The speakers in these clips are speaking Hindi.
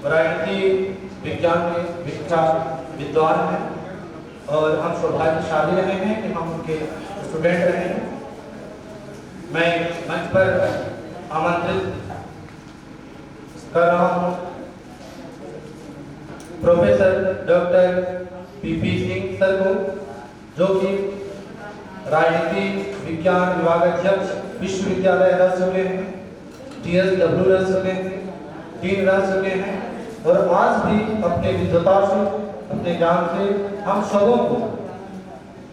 राजनीति विज्ञान में विख्यात विद्वान हैं और हम सौभाग्यशाली रहे हैं कि हम उनके स्टूडेंट रहे हैं। मैं मंच पर आमंत्रित कर रहा हूँ professor doctor PP Singh sir को, जो कि राजनीति विज्ञान विभाग अध्यक्ष विश्वविद्यालय रह चुके हैं, TSW रह चुके हैं, डीन रह चुके हैं और आज भी अपने विद्वता से, अपने ज्ञान से हम सबों को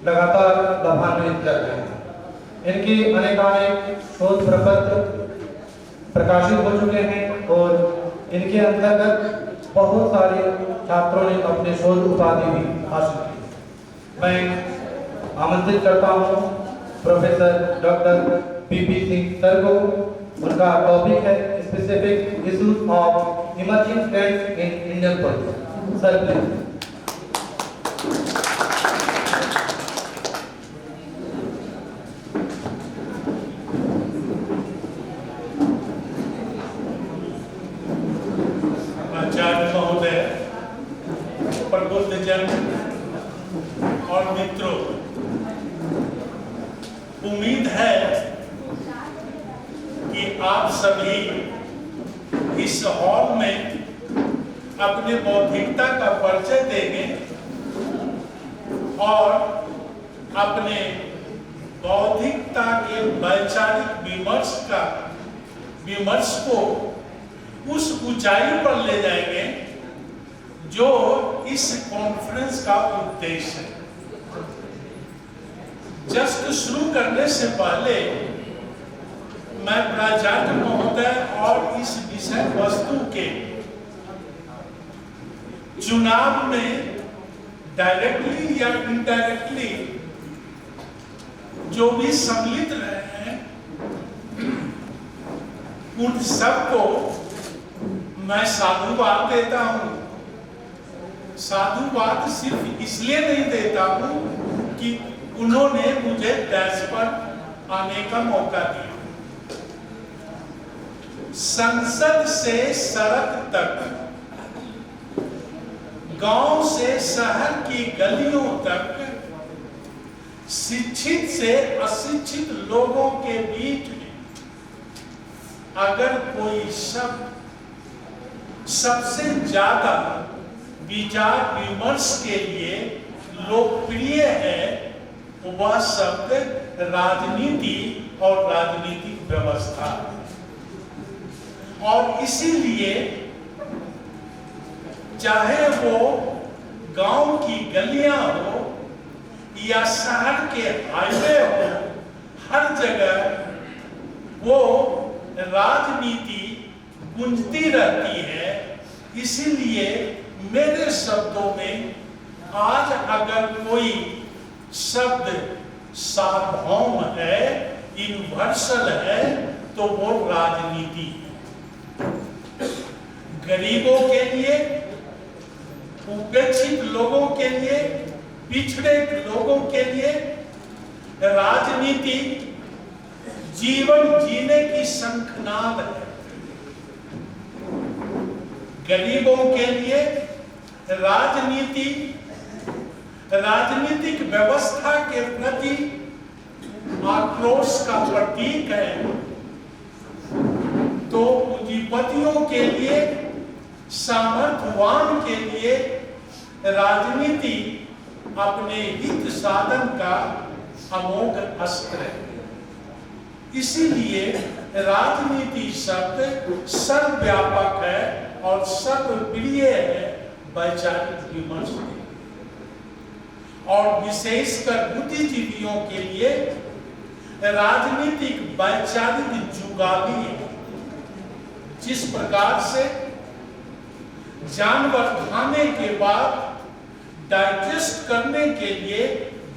लगातार लाभान्वित कर रहे हैं। इनकी अनेकानेक शोध प्रपत्र प्रकाशित हो चुके हैं और इनके अंतर्गत बहुत सारे छात्रों ने अपने शोध उपाधि भी हासिल की। मैं आमंत्रित करता हूँ professor doctor PP Singh sir को। उनका टॉपिक है specific issues of emerging trends in Indian politics. Sir please. आचार्य महोदय, प्रबुद्ध जन और मित्रों, उम्मीद है कि आप सभी इस हॉल में अपने बौद्धिकता का परिचय देंगे और अपने बौद्धिकता के वैचारिक विमर्श को उस ऊंचाई पर ले जाएंगे जो इस कॉन्फ्रेंस का उद्देश्य है। जस्ट शुरू करने से पहले मैं प्राचार्य महोदय और इस विषय वस्तु के चुनाव में डायरेक्टली या इनडायरेक्टली जो भी सम्मिलित रहे हैं, उन सबको मैं साधुवाद देता हूं। साधुवाद सिर्फ इसलिए नहीं देता हूं कि उन्होंने मुझे डैश पर आने का मौका दिया। संसद से सड़क तक, गांव से शहर की गलियों तक, शिक्षित से अशिक्षित लोगों के बीच में अगर कोई शब्द सबसे ज्यादा विचार विमर्श के लिए लोकप्रिय है, वह शब्द राजनीति और राजनीतिक व्यवस्था। और इसीलिए चाहे वो गांव की गलियां हो या शहर के हाईवे हो, हर जगह वो राजनीति गूंजती रहती है। इसीलिए मेरे शब्दों में आज अगर कोई शब्द सार्वभौम है, यूनिवर्सल है, तो वो राजनीति है। गरीबों के लिए, उपेक्षित लोगों के लिए, पिछड़े लोगों के लिए राजनीति जीवन जीने की शंखनाद है। गरीबों के लिए राजनीति राजनीतिक व्यवस्था के प्रति आक्रोश का प्रतीक है, तो पूंजीपतियों के लिए, सामर्थ्यवान के लिए राजनीति अपने हित साधन का अमोघ अस्त्र है। इसीलिए राजनीति शब्द सर्वव्यापक है और सर्वप्रिय है वैचारिक विमर्श में। और विशेषकर बुद्धिजीवियों के लिए राजनीतिक वैचारिक जुगाली है। जिस प्रकार से जानवर खाने के बाद डाइजेस्ट करने के लिए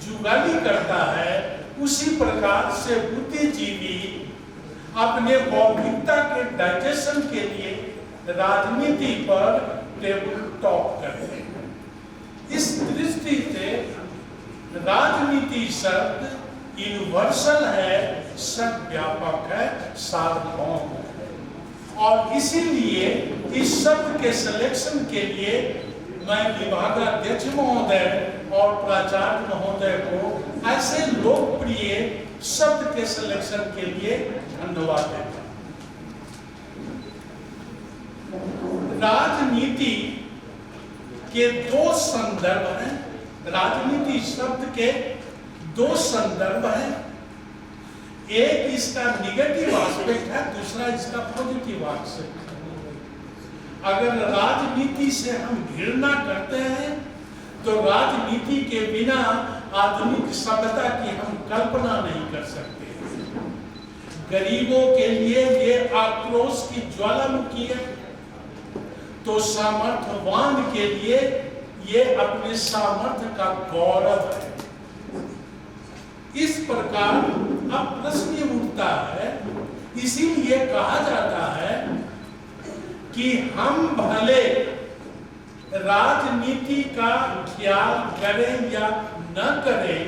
जुगाली करता है, उसी प्रकार से बुद्धिजीवी अपने बौद्धिकता के डाइजेशन के लिए राजनीति पर टेबल टॉक करते हैं। इस दृष्टि से राजनीति शब्द यूनिवर्सल है, सर्वव्यापक है, सार्वभौम है। और इसीलिए इस शब्द के सिलेक्शन के लिए मैं विभागाध्यक्ष महोदय और प्राचार्य महोदय को ऐसे लोकप्रिय शब्द के सिलेक्शन के लिए धन्यवाद देता हूं। राजनीति के दो संदर्भ हैं। राजनीति शब्द के दो संदर्भ हैं। एक इसका निगेटिव एस्पेक्ट है, दूसरा इसका पॉजिटिव एस्पेक्ट है। अगर राजनीति से हम घृणा करते हैं तो राजनीति के बिना आधुनिक सभ्यता की हम कल्पना नहीं कर सकते। गरीबों के लिए ये आक्रोश की ज्वालामुखी है, तो सामर्थ्यवान के लिए ये अपने सामर्थ्य का गौरव है। इस प्रकार अब प्रश्न उठता है, इसीलिए कहा जाता है कि हम भले राजनीति का ख्याल करें या न करें,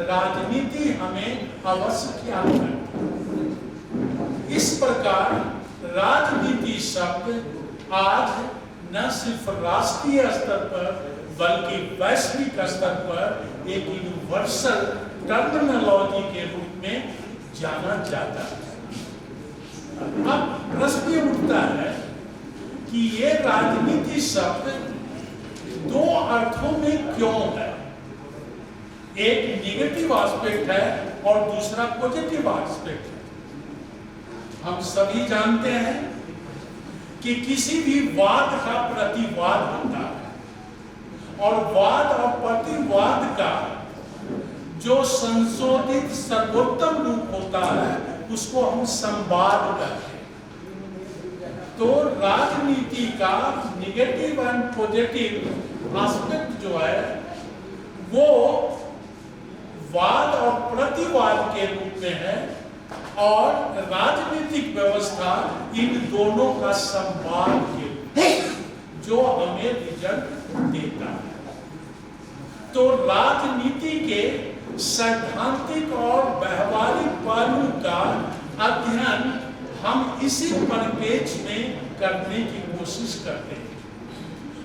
राजनीति हमें अवश्य ख्याल करती। इस प्रकार राजनीति शब्द आज न सिर्फ राष्ट्रीय स्तर पर बल्कि वैश्विक स्तर पर एक यूनिवर्सल टर्मिनोलॉजी के रूप में जाना जाता है। अब प्रश्न उठता है कि ये राजनीति शब्द दो अर्थों में क्यों है? एक निगेटिव एस्पेक्ट है और दूसरा पॉजिटिव एस्पेक्ट है। हम सभी जानते हैं कि किसी भी वाद का प्रतिवाद होता है और वाद और प्रतिवाद का जो संशोधित सर्वोत्तम रूप होता है उसको हम संवाद कहते हैं। तो राजनीति का निगेटिव एंड पॉजिटिव एस्पेक्ट जो है वो वाद और प्रतिवाद के रूप में है और राजनीतिक व्यवस्था इन दोनों का संवाद के रूप में जो हमें रिजल्ट देता है। तो राजनीति के सैद्धांतिक और व्यवहारिक पहलू का अध्ययन हम इसी परिप्रेक्ष्य में करने की कोशिश करते हैं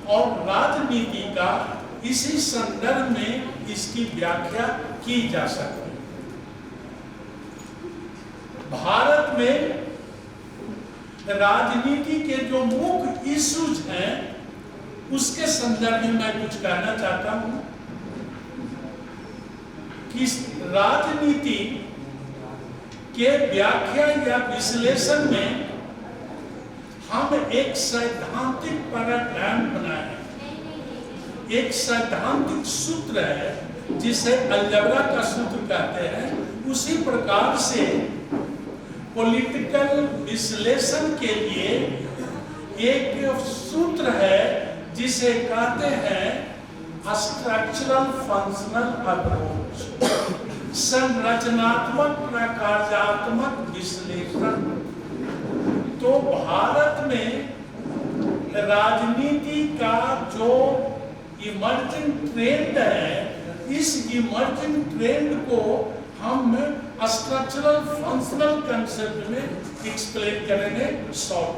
और राजनीति का इसी संदर्भ में इसकी व्याख्या की जा सकती है। भारत में राजनीति के जो मुख्य इश्यूज हैं उसके संदर्भ में मैं कुछ कहना चाहता हूं कि राजनीति के व्याख्या या विश्लेषण में हम एक सैद्धांतिक पैराडाइम बनाए, एक सैद्धांतिक सूत्र है जिसे अलजेब्रा का सूत्र कहते हैं। उसी प्रकार से पॉलिटिकल विश्लेषण के लिए एक सूत्र है जिसे कहते हैं स्ट्रक्चरल फंक्शनल अप्रोच, संरचनात्मक प्रकार्यात्मक विश्लेषण। तो भारत में राजनीति का जो इमर्जिंग ट्रेंड है, इस इमर्जिंग ट्रेंड को हम स्ट्रक्चरल फंक्शनल कंसेप्ट में एक्सप्लेन करेंगे शॉर्ट।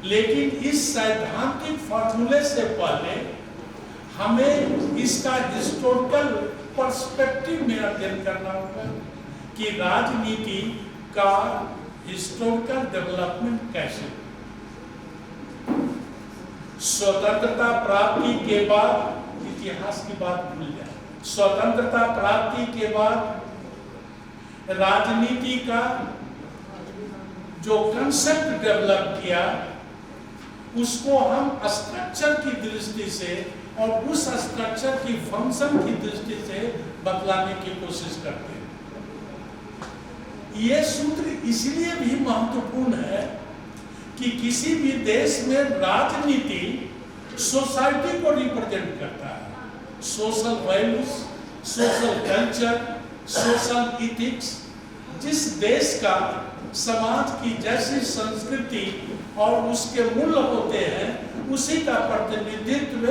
लेकिन इस सैद्धांतिक फॉर्मूले से पहले हमें इसका हिस्टोरिकल पर्सपेक्टिव में अध्ययन करना होगा कि राजनीति का हिस्टोरिकल डेवलपमेंट कैसे। स्वतंत्रता प्राप्ति के बाद इतिहास की बात भूल जाए। स्वतंत्रता प्राप्ति के बाद राजनीति का जो कंसेप्ट डेवलप किया उसको हम स्ट्रक्चर की दृष्टि से और उस स्ट्रक्चर की फंक्शन की दृष्टि से बतलाने की कोशिश करते हैं। ये सूत्र इसलिए भी महत्वपूर्ण है कि किसी भी देश में राजनीति सोसाइटी को रिप्रेजेंट करता है। Social values, social culture, social ethics, जिस देश का समाज की जैसी संस्कृति और उसके मूल्य होते हैं उसी का प्रतिनिधित्व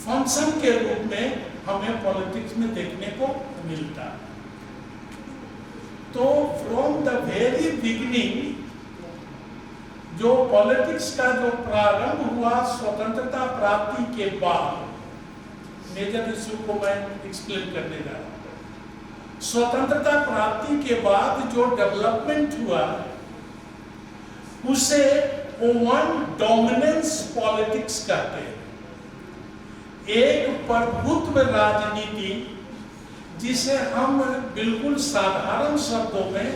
फंक्शन के रूप में हमें पॉलिटिक्स में देखने को मिलता है। तो फ्रॉम द वेरी बिगिनिंग जो पॉलिटिक्स का जो प्रारंभ हुआ स्वतंत्रता प्राप्ति के बाद, मेजर इशू को मैं एक्सप्लेन करने जा रहा हूं। स्वतंत्रता प्राप्ति के बाद जो डेवलपमेंट हुआ उसे ओवन डोमिनेंस पॉलिटिक्स कहते हैं। एक प्रभुत्व राजनीति, जिसे हम बिल्कुल साधारण शब्दों में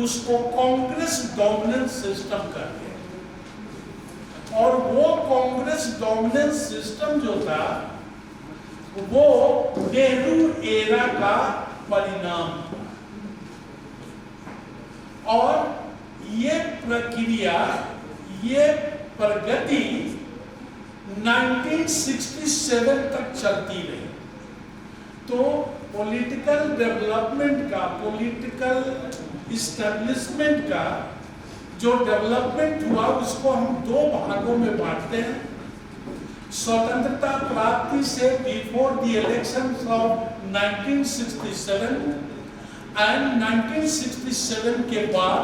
उसको कांग्रेस डोमिनेंस सिस्टम कहते हैं। और वो कांग्रेस डोमिनेंस सिस्टम जो था वो नेहरू एरा का परिणाम था। और ये प्रक्रिया, ये प्रगति 1967 तक चलती रही। तो पॉलिटिकल डेवलपमेंट का, पॉलिटिकल इस्टेब्लिशमेंट का जो डेवलपमेंट हुआ उसको हम दो भागों में बांटते हैं। स्वतंत्रता प्राप्ति से before the elections of 1967 and 1967 के बाद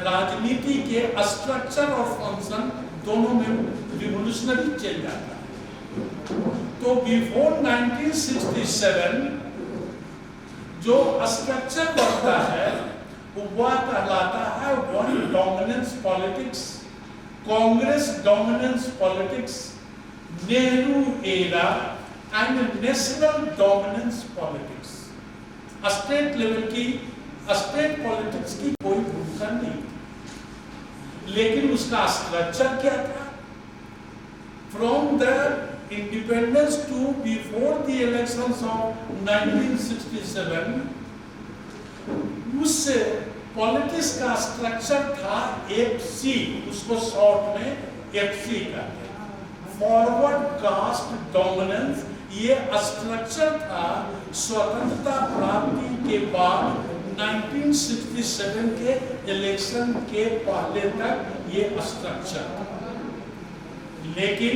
राजनीति के स्ट्रक्चर और फंक्शन दोनों में रिवोल्यूशनरी चेंज आता है। तो बिफोर 1967 जो स्ट्रक्चर बनता है वह कहलाता है one dominance politics, Congress dominance politics, Nehru era and national dominance politics. State level की, स्टेट पॉलिटिक्स की कोई भूमिका नहीं थी, लेकिन उसका स्ट्रक्चर क्या था? From the independence to before the elections of 1967 उस पॉलिटिक्स का स्ट्रक्चर था एफसी, उसको शॉर्ट में एफसी कहते हैं, फॉरवर्ड कास्ट डोमिनेंस। ये स्ट्रक्चर था स्वतंत्रता प्राप्ति के बाद 1967 के इलेक्शन के पहले तक ये स्ट्रक्चर था। लेकिन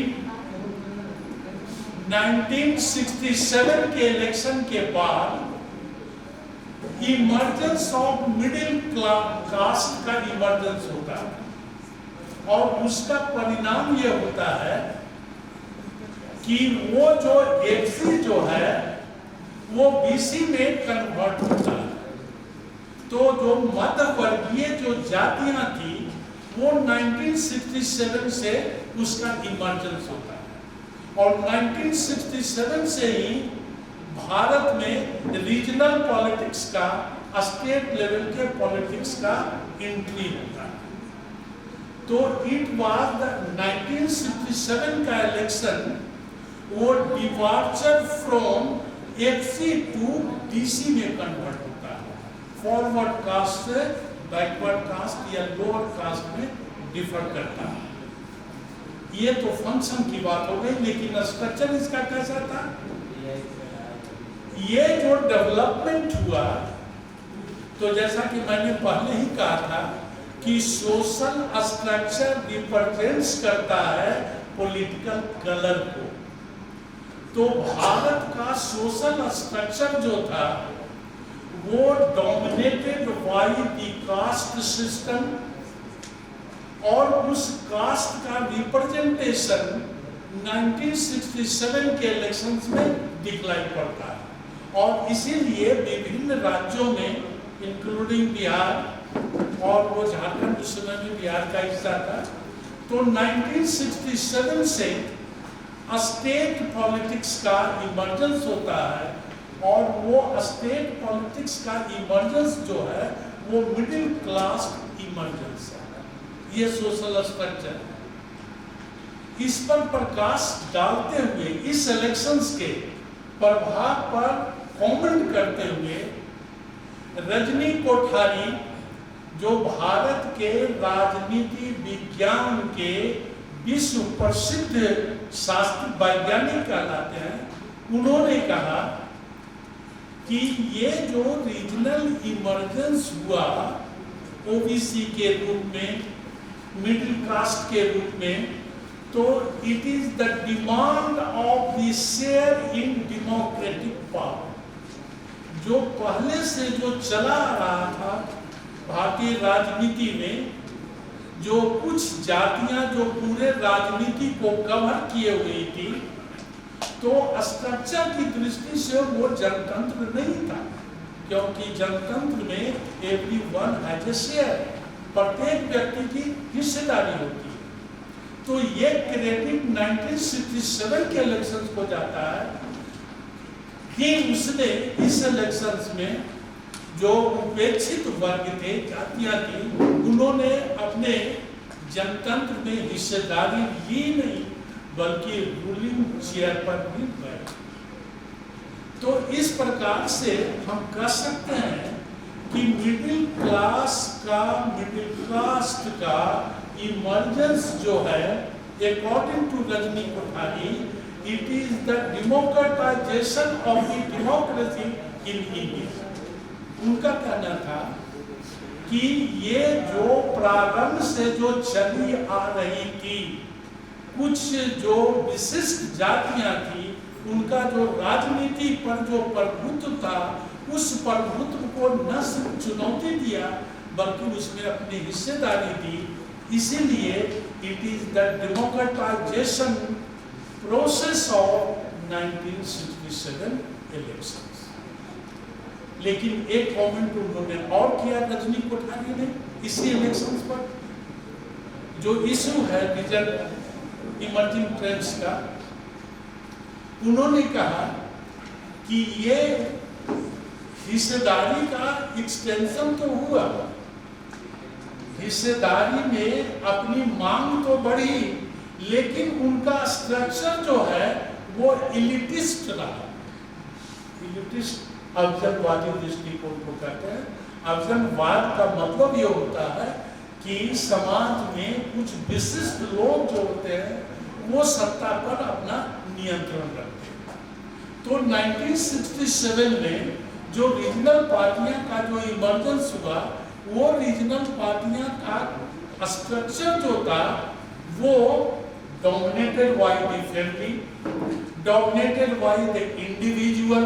1967 के इलेक्शन के बाद इमर्जेंस ऑफ मिडिल कास्ट का इमर्जेंस होता है और उसका परिणाम यह होता है कि वो जो एफसी जो है वो बीसी में कन्वर्ट होता है। तो जो मध्य वर्गीय जो जातियां थी वो 1967 से उसका इमर्जेंस होता है। और 1967 से ही भारत में रीजनल पॉलिटिक्स का, स्टेट लेवल के पॉलिटिक्स का एंट्री होता है। तो इट वाज द 1967 का इलेक्शन वो departure from FC to DC में कन्वर्ट होता है। फॉरवर्ड कास्ट से बैकवर्ड कास्ट या लोअर कास्ट में डिफर करता है। ये तो फंक्शन की बात हो गई, लेकिन स्ट्रक्चर इसका कैसा था? ये जो डेवलपमेंट हुआ, तो जैसा कि मैंने पहले ही कहा था कि सोशल स्ट्रक्चर रिप्रेजेंट्स करता है पॉलिटिकल कलर को। तो भारत का सोशल स्ट्रक्चर जो था वो dominated by the caste system, और उस कास्ट का रिप्रेजेंटेशन 1967 के इलेक्शंस में दिखलाई पड़ता है। और इसीलिए विभिन्न राज्यों में इंक्लूडिंग बिहार, और वो झारखंड उस समय में बिहार का हिस्सा था, तो 1967 से स्टेट पॉलिटिक्स का इमर्जेंस होता है। और वो स्टेट पॉलिटिक्स का इमर्जेंस जो है वो मिडिल क्लास इमर्जेंस है। ये सोशल स्ट्रक्चर है। इस पर प्रकाश डालते हुए, इस इलेक्शंस के प्रभाव पर कमेंट करते हुए रजनी कोठारी, जो भारत के राजनीति विज्ञान के विश्व प्रसिद्ध शास्त्र वैज्ञानिक कहलाते हैं, उन्होंने कहा कि ये जो रीजनल इमर्जेंस हुआ ओबीसी के रूप में, मिडिल कास्ट के रूप में, तो it is the demand of the share in democratic power. जो पहले से जो चला आ रहा था भारतीय राजनीति में जो कुछ जातियां जो पूरे राजनीति को कवर किए हुई थी, तो स्ट्रक्चर की दृष्टि से वो जनतंत्र नहीं था, क्योंकि जनतंत्र में एवरीवन हैज अ शेयर, प्रत्येक व्यक्ति की हिस्सेदारी होती है। तो ये क्रेडिट 1967 के इलेक्शंस को जाता है कि उसने इस इलेक्शंस में जो उपेक्षित वर्ग थे, जातियां थी, उन्होंने अपने जनतंत्र में हिस्सेदारी ली नहीं, बल्कि रूलिंग चेयर पर भी बैठे। तो इस प्रकार से हम कह सकते हैं कि मिडिल क्लास का इमर्जेंस जो है, according to Rajni Kothari, it is the democratisation of the democracy in India. उनका कहना था कि ये जो प्रारंभ से जो चली आ रही थी, कुछ जो विशिष्ट जातियां थी, उनका जो राजनीति पर जो प्रभुत्व था, उस प्रभुत्व को न सिर्फ चुनौती दिया बल्कि उसमें अपनी हिस्सेदारी दी। इसीलिए it is the democratisation process of 1967 elections. लेकिन एक कमेंट उन्होंने और किया रजनी कोठारी ने इसी इलेक्शंस पर, जो इशू है रीजन इमर्जिंग ट्रेंड्स का। उन्होंने कहा कि ये हिस्सेदारी का एक्सटेंशन तो हुआ, हिस्सेदारी में अपनी मांग तो बढ़ी, लेकिन उनका स्ट्रक्चर जो है वो इलिटिस्ट रहा। इलिटिस्ट अवजनवादी दृष्टिकोण को कहते हैं। अवजनवाद का मतलब ये होता है कि समाज में कुछ विशिष्ट लोग जो होते हैं वो सत्ता पर अपना नियंत्रण रखते हैं। तो 1967 में जो रीजनल पार्टियां का जो इमर्जेंस हुआ, वो रीजनल पार्टियां का स्ट्रक्चर जो था वो dominated by the family, dominated by the individual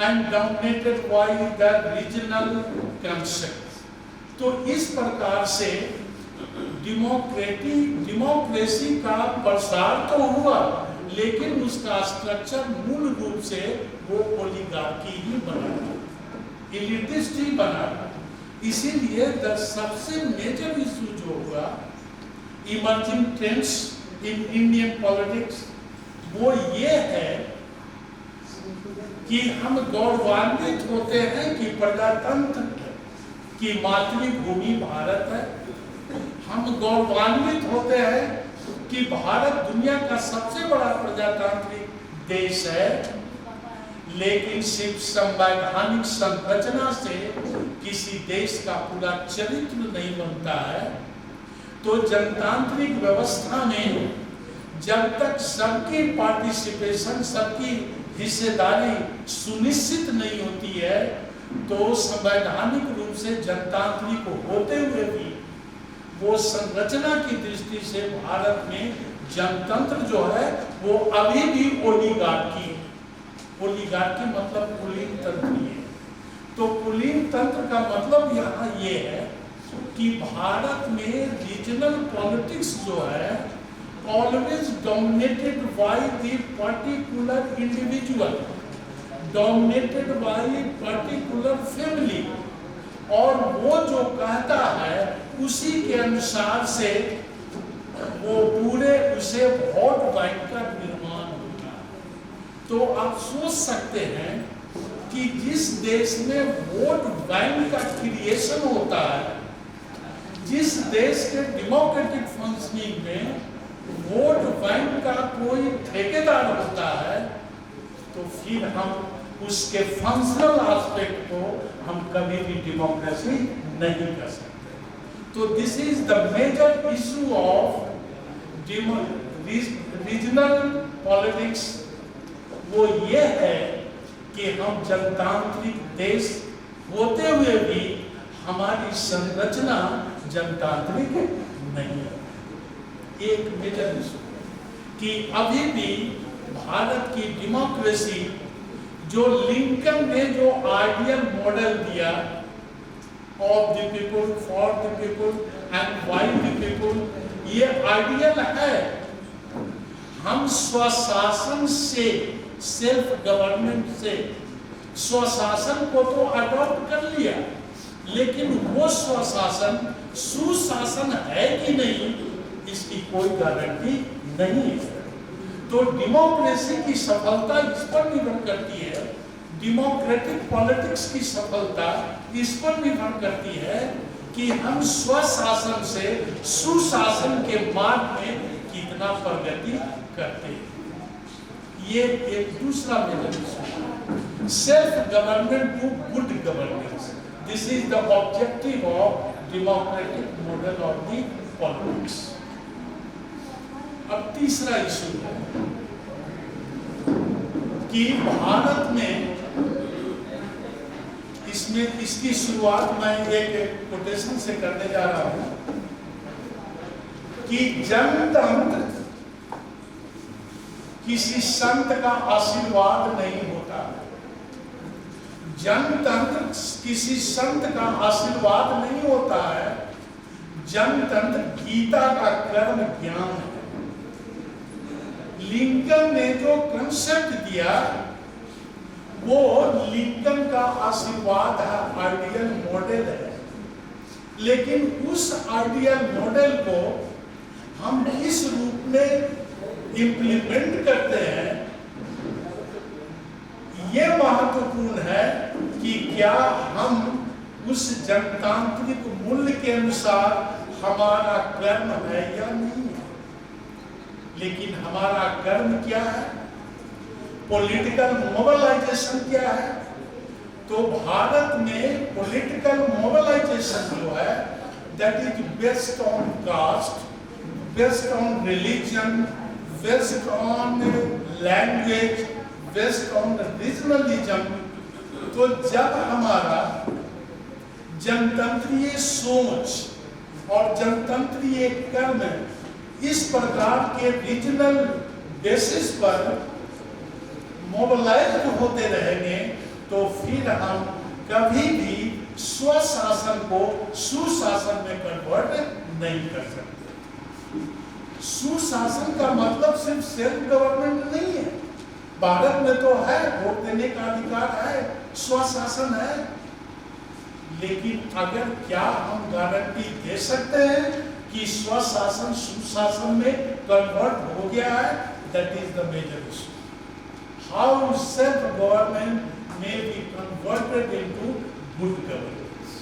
and dominated by the regional concepts। तो इस प्रकार से डेमोक्रेसी का प्रसार तो हुआ, लेकिन उसका स्ट्रक्चर मूल रूप से वो ओलिगार्की ही बना, एलिटिस्ट ही बना। इसीलिए सबसे मेजर इशू जो हुआ emerging trends in Indian politics, वो ये है कि हम गौरवान्वित होते हैं कि प्रजातंत्र की मातृभूमि भारत है। हम गौरवान्वित होते हैं कि भारत दुनिया का सबसे बड़ा प्रजातांत्रिक देश है, लेकिन सिर्फ संवैधानिक संरचना से किसी देश का पूरा चरित्र नहीं बनता है। तो जनतांत्रिक व्यवस्था में जब तक सबकी पार्टिसिपेशन, सबकी हिस्सेदारी सुनिश्चित नहीं होती है, तो संवैधानिक रूप से जनतांत्रिक होते हुए भी वो संरचना की दृष्टि से भारत में जनतंत्र जो है वो अभी भी ओलिगार्की मतलब कुलीन तंत्र है। तो कुलीन तंत्र का मतलब यहाँ ये है कि भारत में रीजनल पॉलिटिक्स जो है always dominated by the particular individual, dominated by particular family, और वो जो कहता है उसी के अनुसार से वो पूरे उसे वोट बैंक का निर्माण होता है। तो आप सोच सकते हैं कि जिस देश में वोट बैंक का क्रिएशन होता है, जिस देश के डेमोक्रेटिक फंक्शनिंग में वोट बैंक का कोई ठेकेदार होता है, तो फिर हम उसके फंक्शनल एस्पेक्ट को हम कभी भी डेमोक्रेसी नहीं कर सकते। तो this is the major issue of regional politics. वो ये है कि हम जनतांत्रिक देश होते हुए भी हमारी संरचना जनतांत्रिक नहीं है। एक मेजर इशू कि अभी भी भारत की डेमोक्रेसी जो लिंकन ने जो आइडियल मॉडल दिया, of the people for the people and wild people, ये आइडियल है। हम स्वशासन से, सेल्फ गवर्नमेंट से स्वशासन को तो अडॉप्ट कर लिया, लेकिन वो स्वशासन सुशासन है कि नहीं, इसकी कोई गारंटी नहीं है। तो डेमोक्रेसी की सफलता इस पर निर्भर करती है, डेमोक्रेटिक पॉलिटिक्स की सफलता इस पर निर्भर करती है कि हम स्वशासन से सुशासन के मार्ग में कितना प्रगति करते हैं। ये एक दूसरा major, self government to good governance, this is the objective of democratic model of the politics. अब तीसरा इशू है कि भारत में, इसमें इसकी शुरुआत मैं एक कोटेशन से करने जा रहा हूं कि जनतंत्र किसी संत का आशीर्वाद नहीं होता। जनतंत्र किसी संत का आशीर्वाद नहीं होता है। जनतंत्र गीता का कर्म ज्ञान है। लिंकन ने जो कंसेप्ट दिया वो लिंकन का आशीर्वाद है, आइडियल मॉडल है। लेकिन उस आइडियल मॉडल को हम इस रूप में इम्प्लीमेंट करते हैं, ये महत्वपूर्ण है कि क्या हम उस जनतांत्रिक मूल्य के अनुसार हमारा कर्म है या नहीं है। लेकिन हमारा कर्म क्या है, पॉलिटिकल मोबिलाइजेशन क्या है। तो भारत में पॉलिटिकल मोबिलाइजेशन जो है that is based on caste, based on religion, based on language, based on regionalism. तो जब हमारा जनतंत्रीय सोच और जनतंत्रीय कर्म इस प्रकार के रीजनल बेसिस पर मोबिलाइज होते रहेंगे तो फिर हम कभी भी स्वशासन को सुशासन में कन्वर्ट नहीं कर सकते। सुशासन का मतलब सिर्फ सेल्फ गवर्नमेंट नहीं है। भारत में तो है, वोट देने का अधिकार है, स्वशासन है। लेकिन अगर क्या हम गारंटी दे सकते हैं कि स्वशासन सुशासन में कन्वर्ट हो गया है? That is the major issue. How self government may be converted into good governance।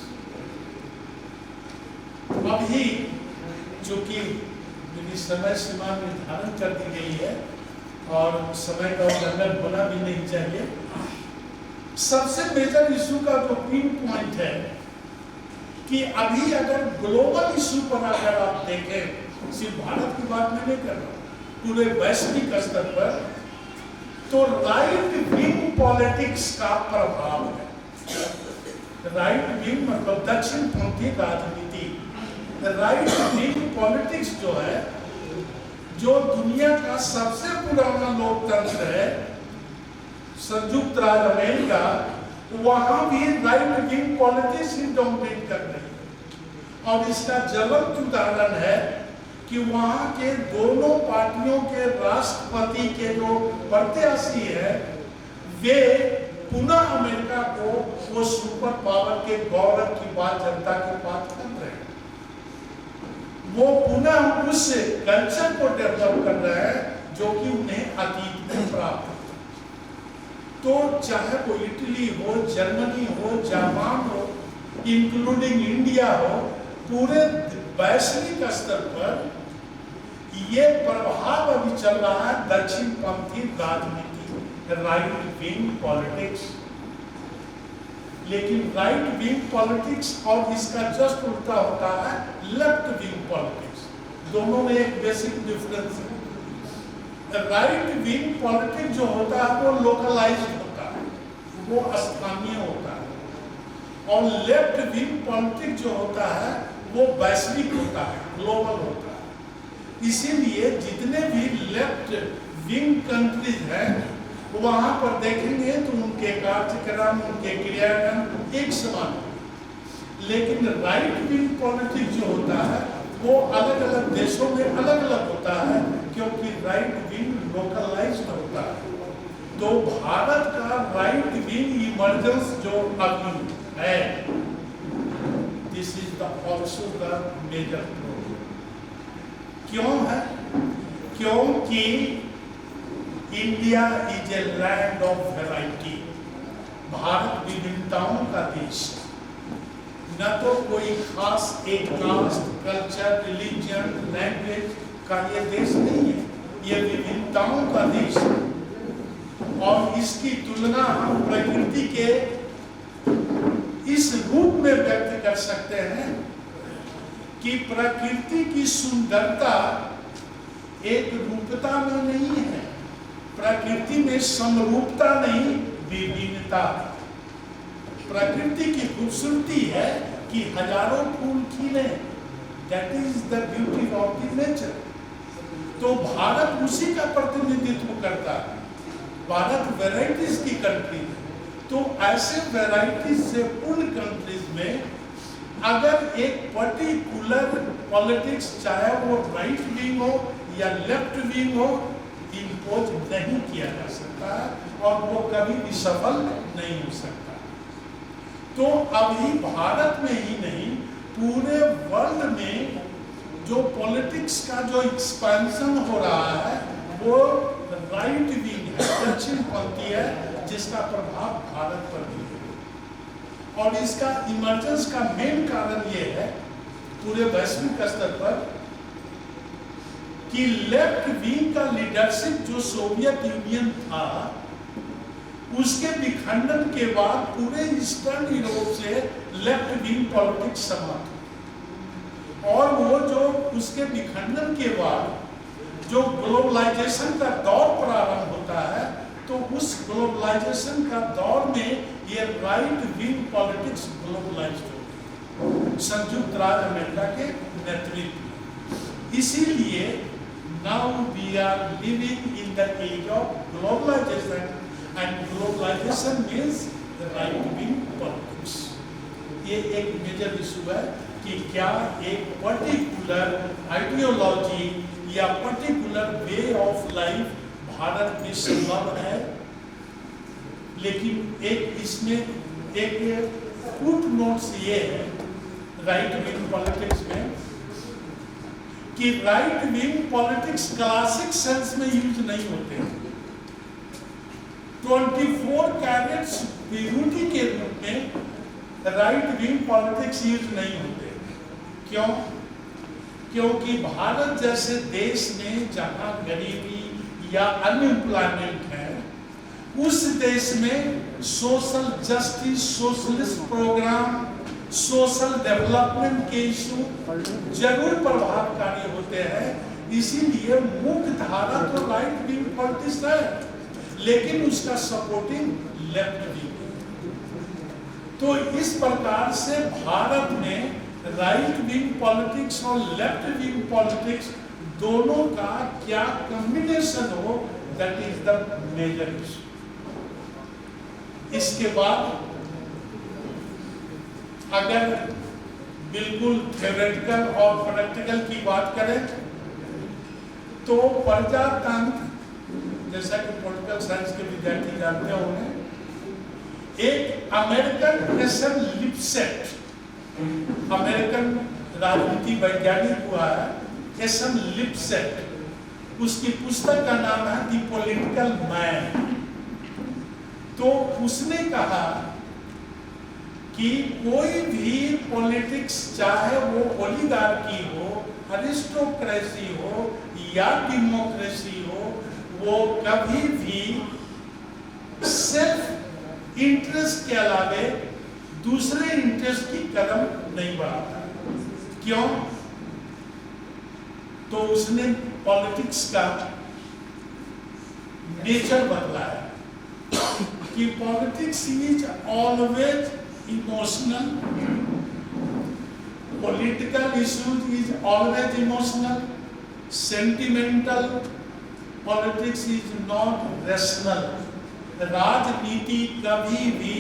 अभी चूंकि मेरी समय सीमा निर्धारण कर दी गई है और समय का उल्लंघन होना भी नहीं चाहिए, सबसे मेजर इशू का जो पिन पॉइंट है कि अभी अगर ग्लोबल इशू पर अगर आप देखें, सिर्फ भारत की बात मैं नहीं कर रहा, पूरे वैश्विक स्तर पर, तो राइट विंग पॉलिटिक्स का प्रभाव है। राइट विंग मतलब दक्षिणपंथी राजनीति। राइट विंग पॉलिटिक्स जो है, जो दुनिया का सबसे पुराना लोकतंत्र है, संयुक्त राज्य अमेरिका, वहां भी राइट विंग पॉलिटिक्स ही डोमिनेट कर रही है। और इसका ज्वलंत उदाहरण है कि वहां के दोनों पार्टियों के राष्ट्रपति के जो प्रत्याशी है, वे पुनः अमेरिका को वो सुपर पावर के गौरव की बात जनता के पास कर रहे हैं। वो पुनः उस कल्चर को डेवलप कर रहे हैं जो कि उन्हें अतीत में प्राप्त था। तो चाहे वो इटली हो, जर्मनी हो, जापान हो, इंक्लूडिंग इंडिया हो, पूरे वैश्विक स्तर पर ये प्रभाव अभी चल रहा है दक्षिणपंथी राजनीति, राइट विंग पॉलिटिक्स। लेकिन राइट विंग पॉलिटिक्स और इसका जस्ट उल्टा होता है लेफ्ट विंग पॉलिटिक्स। दोनों में एक बेसिक डिफरेंस है। राइट विंग पॉलिटिक्स जो होता है वो लोकलाइज्ड होता है, वो स्थानीय होता है। और लेफ्ट विंग पॉलिटिक्स जो होता है वो वैश्विक होता है, ग्लोबल होता है। इसीलिए जितने भी लेफ्ट विंग कंट्रीज हैं, वहां पर देखेंगे तो उनके कार्यक्रम, उनके क्रियाक्रम एक समान है। लेकिन राइट विंग पॉलिटिक्स जो होता है वो अलग अलग देशों में अलग अलग होता है, क्योंकि राइट विंग लोकलाइज्ड होता है। तो भारत का राइट विंग इमर्जेंस जो अभी है, this is also the major problem. क्यों है? क्योंकि India is a land of variety. Bharat विविधताओं का देश है, न तो कोई खास एक कास्ट, कल्चर, रिलीजन, लैंग्वेज का ये देश नहीं है, ये विविधताओं का देश है। और इसकी तुलना हम प्रकृति के इस रूप में व्यक्त कर सकते हैं कि प्रकृति की सुंदरता एक रूपता में नहीं है, प्रकृति में समरूपता नहीं, विभिन्नता। प्रकृति की खूबसूरती है कि हजारों फूल खिले, that is the beauty of the nature. तो भारत उसी का प्रतिनिधित्व करता है। भारत वैराइटीज की कंट्री है। तो ऐसे वैराइटीज से पूर्ण कंट्रीज में अगर एक पर्टिकुलर पॉलिटिक्स, चाहे वो राइट विंग हो या लेफ्ट विंग हो, इम्पोज नहीं किया जा सकता और वो कभी भी सफल नहीं हो सकता। तो अभी भारत में ही नहीं, पूरे वर्ल्ड में जो पॉलिटिक्स का जो एक्सपेंशन हो रहा है वो राइट विंग है, दक्षिणपंथी है, जिसका प्रभाव भारत पर भी है। और इसका इमर्जेंस का मेन कारण ये है पूरे वैश्विक स्तर पर कि लेफ्ट विंग का लीडरशिप जो सोवियत यूनियन था, उसके विखंडन के बाद पूरे ईस्टर्न यूरोप से लेफ्ट विंग पॉलिटिक्स समाप्त हुई। और वो जो उसके विखंडन के बाद जो ग्लोबलाइजेशन का दौर प्रारंभ होता है, तो उस ग्लोबलाइजेशन का दौर में ये राइट विंग पॉलिटिक्स ग्लोबलाइज्ड हो गई संयुक्त राज्य अमेरिका के नेतृत्व में। इसीलिए now we are living in the age of globalisation, and globalisation means the right wing politics. ये एक मेजर इशू है कि क्या एक पर्टिकुलर आइडियोलॉजी या particular way of life Bharat में संभव है। लेकिन एक इसमें एक फुट नोट्स ये है राइट विंग पॉलिटिक्स में कि right wing politics classic sense में यूज नहीं होते। 24 कैरेट्स विभूति के रूप में राइट विंग पॉलिटिक्स यूज नहीं होते। क्यों? क्योंकि भारत जैसे देश में जहां गरीबी या अनएम्प्लॉयमेंट है, उस देश में social justice, socialist programme, social development के इशू जरूर प्रभावकारी होते हैं। इसीलिए मुख्य धारा तो राइट विंग पॉलिटिक्स है, लेकिन उसका सपोर्टिंग लेफ्ट विंग। तो इस प्रकार से भारत में राइट विंग पॉलिटिक्स और लेफ्ट विंग पॉलिटिक्स दोनों का क्या कॉम्बिनेशन हो, that is the major issue. इसके बाद अगर बिल्कुल थ्योरेटिकल और प्रैक्टिकल की बात करें तो प्रजातंत्र, जैसा कि पॉलिटिकल साइंस के विद्यार्थी जानते होंगे, एक अमेरिकन एसएम लिपसेट, अमेरिकन राजनीति वैज्ञानिक हुआ है एसएम लिपसेट, उसकी पुस्तक का नाम है द पॉलिटिकल मैन। तो उसने कहा कि कोई भी पॉलिटिक्स, चाहे वो ओलिगार्की हो, अरिस्टोक्रेसी हो या डेमोक्रेसी हो, वो कभी भी सेल्फ इंटरेस्ट के अलावे दूसरे इंटरेस्ट की कदम नहीं बढ़ाता। क्यों? तो उसने पॉलिटिक्स का नेचर बदला है कि politics is always emotional, political issues is always emotional, sentimental, politics is not rational. राजनीति कभी भी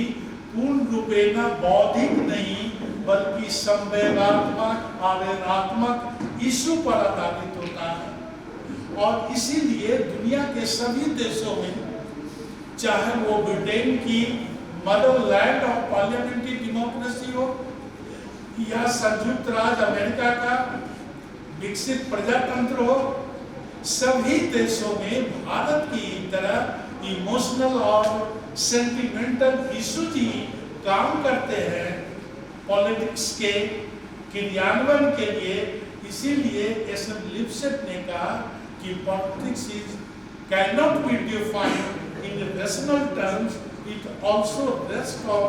पूर्ण रूपेण बौद्धिक नहीं, बल्कि संवेगात्मक आवेगात्मक इशू पर आधारित होता है। और इसीलिए दुनिया के सभी देशों में, चाहे वो ब्रिटेन की मदरलैंड ऑफ पार्लियामेंट्री डेमोक्रेसी हो या संयुक्त राज्य अमेरिका का विकसित प्रजातंत्र हो, सभी देशों में भारत की तरह इमोशनल और सेंटिमेंटल इश्यूज ही काम करते हैं पॉलिटिक्स के क्रियान्वयन के लिए। इसीलिए एसएम लिप्सेट ने कहा कि politics can not be defined in rational terms, it also rest on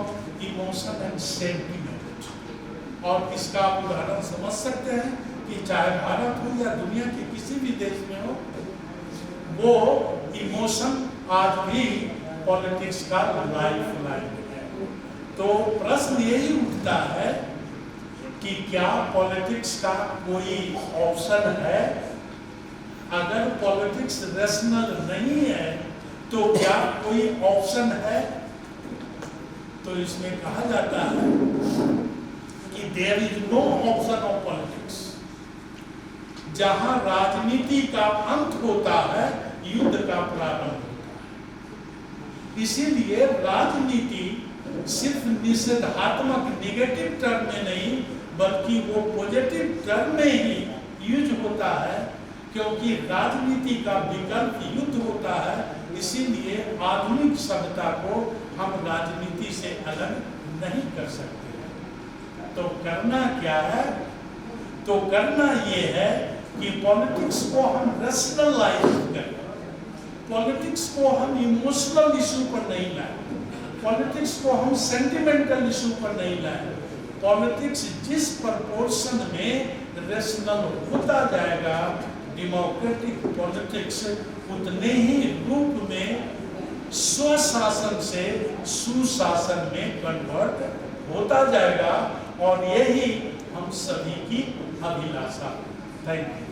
emotion and sentiment. और इसका आप उदाहरण समझ सकते हैं कि चाहे भारत हो या दुनिया के किसी भी देश में हो, वो इमोशन आज भी पॉलिटिक्स का लाइफ लाइन है। तो प्रश्न यही उठता है कि क्या पॉलिटिक्स का कोई ऑप्शन है? अगर पॉलिटिक्स रैशनल नहीं है तो क्या कोई ऑप्शन है? तो इसमें कहा जाता है कि there is no option of politics. जहां राजनीति का अंत होता है, युद्ध का प्रारंभ होता है। इसीलिए राजनीति सिर्फ निषेधात्मक नेगेटिव टर्म में नहीं, बल्कि वो पॉजिटिव टर्म में ही यूज होता है, क्योंकि राजनीति का विकल्प युद्ध होता है। इसीलिए आधुनिक सभ्यता को हम राजनीति से अलग नहीं कर सकते। तो करना क्या है? तो करना ये है कि पॉलिटिक्स को हम रैशनलाइज करें, पॉलिटिक्स को हम इमोशनल इशू पर नहीं लाएं, पॉलिटिक्स को हम सेंटिमेंटल इशू पर नहीं लाएं। पॉलिटिक्स जिस प्रपोर्शन में रैशनल होता जाएगा, डेमोक्रेटिक पॉलिटिक्स उतने ही रूप में स्वशासन से सुशासन में कन्वर्ट होता जाएगा। और यही हम सभी की अभिलाषा। Thank you.